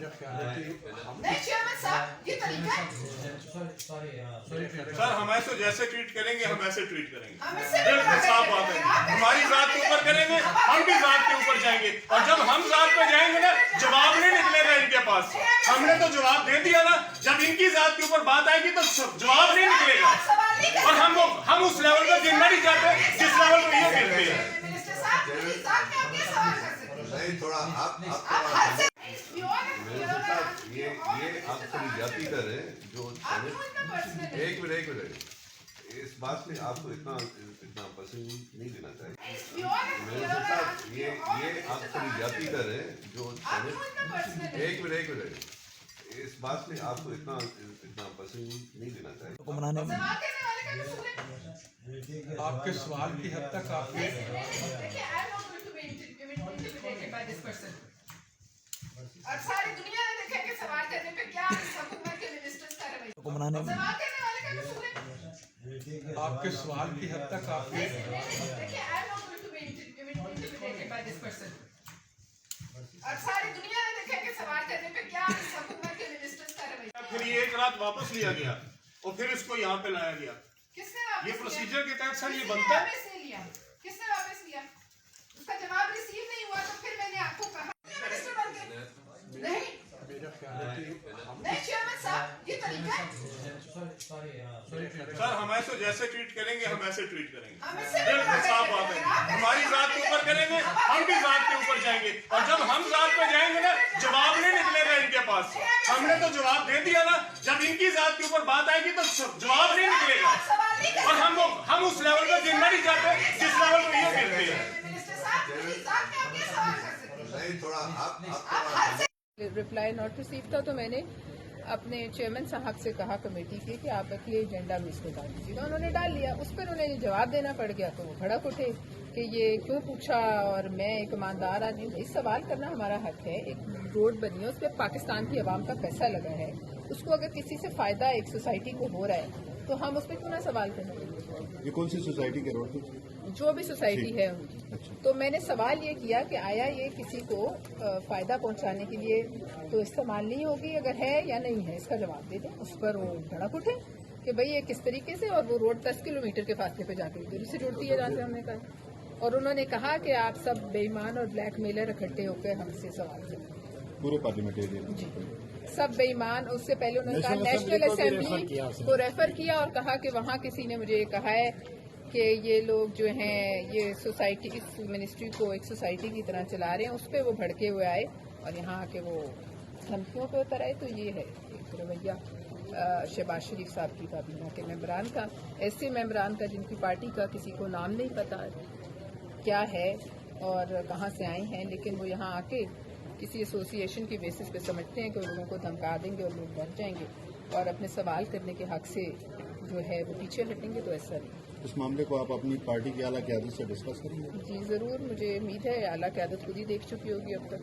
मेरा ख्याल है कि नहीं चेयरमैन साहब ये तरीका है। सर हम ऐसे जैसे ट्रीट करेंगे हम ऐसे ट्रीट करेंगे। हम इससे भी बिल्कुल साफ बात है। हमारी जात के ऊपर करेंगे हम भी जात के ऊपर जाएंगे और जब हम जात पे जाएंगे ना जवाब नहीं निकलेगा इनके पास। हमने तो जवाब दे दिया ना, जब इनकी जात के ऊपर बात आएगी तो जवाब नहीं निकलेगा और हम उस लेवल पर गिरना नहीं चाहते जिस लेवल पर ये गिरते हैं। मिनिस्टर साहब मेरी जात में आप ये सवाल कर सकते हैं। नहीं थोड़ा आप हद से ये आप थोड़ी जाति कर रहे हैं जो एक मिनट इस बात में आपको इतना पसंद नहीं देना चाहिए। मेरे साथ ये आप थोड़ी जाति कर रहे हैं जो एक मिनट इस बात में आपको इतना पसंद नहीं देना चाहिए। आपके सवाल की हद तक आपने और सारी दुनिया ने देखा कि सवाल करने पे क्या इस हुकूमत के मिनिस्टर्स का रवैया। सवाल करने वाले का कसूर है। आपके सवाल की हद तक आपने और सारी दुनिया ने देखा कि सवाल करने पे क्या इस हुकूमत के मिनिस्टर्स का रवैया। फिर ये एक रात वापस लिया गया और फिर इसको यहाँ पे लाया गया। किसने वापस ये लिया? प्रोसीजर के तहत सर ये किसने बनता है। वापस नहीं लिया? किसने वापस लिया? उसका जवाब रिसीव नहीं हुआ तो फिर मैंने आपको कहा मिनिस्टर बन गए। नहीं मेरा ख्याल है कि नहीं चेयरमैन साहब ये तरीका है। सर हम ऐसे जैसे ट्रीट करेंगे हम ऐसे ट्रीट करेंगे। हम इससे भी बिल्कुल साफ बात है। हमारी जात के ऊपर करेंगे हम भी जात के ऊपर जाएंगे और जब हम जात पे जाएंगे ना जवाब नहीं निकलेगा इनके पास। हमने तो जवाब दे दिया ना, जब इनकी जात के ऊपर बात आएगी तो जवाब नहीं निकलेगा सवाल नहीं कर और हम उस लेवल पर गिरना नहीं चाहते जिस लेवल पर ये गिरते हैं। मिनिस्टर साहब मेरी जात में आप ये सवाल कर सकते हैं। नहीं थोड़ा आप हद से रिप्लाई नॉट रिसीव था तो मैंने अपने चेयरमैन साहब से कहा कमेटी के कि आप अगले एजेंडा में इसको डाल दीजिएगा। उन्होंने डाल लिया, उस पर उन्हें जवाब देना पड़ गया तो वो भड़क उठे कि ये क्यों पूछा और मैं एक ईमानदार आदमी। भाई सवाल करना हमारा हक है। एक रोड बनी है उस पर पाकिस्तान की आवाम का पैसा लगा है, उसको अगर किसी से फायदा एक सोसाइटी को हो रहा है तो हम उस पर क्यों ना सवाल करें। ये कौन सी सोसाइटी के रोड पे? जो भी सोसाइटी है उनकी। तो मैंने सवाल ये किया कि आया ये किसी को फायदा पहुंचाने के लिए तो इस्तेमाल नहीं होगी, अगर है या नहीं है इसका जवाब दे दें। उस पर वो भड़क उठे कि भाई ये किस तरीके से, और वो रोड 10 किलोमीटर के फासले पे जाके दूर से जुड़ती है जहाँ से हमने कहा। और उन्होंने कहा कि आप सब बेईमान और ब्लैकमेलर इकट्ठे होकर हमसे सवाल करें। पूरे पार्लियामेंट एरिया में जी सब बेईमान। उससे पहले उन्होंने कहा नेशनल असेंबली को रेफर किया और कहा कि वहाँ किसी ने मुझे कहा है कि ये लोग जो हैं ये सोसाइटी इस मिनिस्ट्री को एक सोसाइटी की तरह चला रहे हैं। उस पर वो भड़के हुए आए और यहाँ आके वो धमकियों पे उतर आए। तो ये है एक रवैया शहबाज शरीफ साहब की काबीना के मेंबरान का, ऐसे मेंबरान का जिनकी पार्टी का किसी को नाम नहीं पता क्या है और कहाँ से आए हैं, लेकिन वो यहाँ आके किसी एसोसिएशन की बेसिस पे समझते हैं कि वो लोगों को धमका देंगे और लोग डर जाएंगे और अपने सवाल करने के हक से जो है वो पीछे हटेंगे। तो ऐसा नहीं। इस मामले को आप अपनी पार्टी की आला क़यादत से डिस्कस करेंगे? जी ज़रूर, मुझे उम्मीद है आला क़यादत खुद ही देख चुकी होगी अब तक।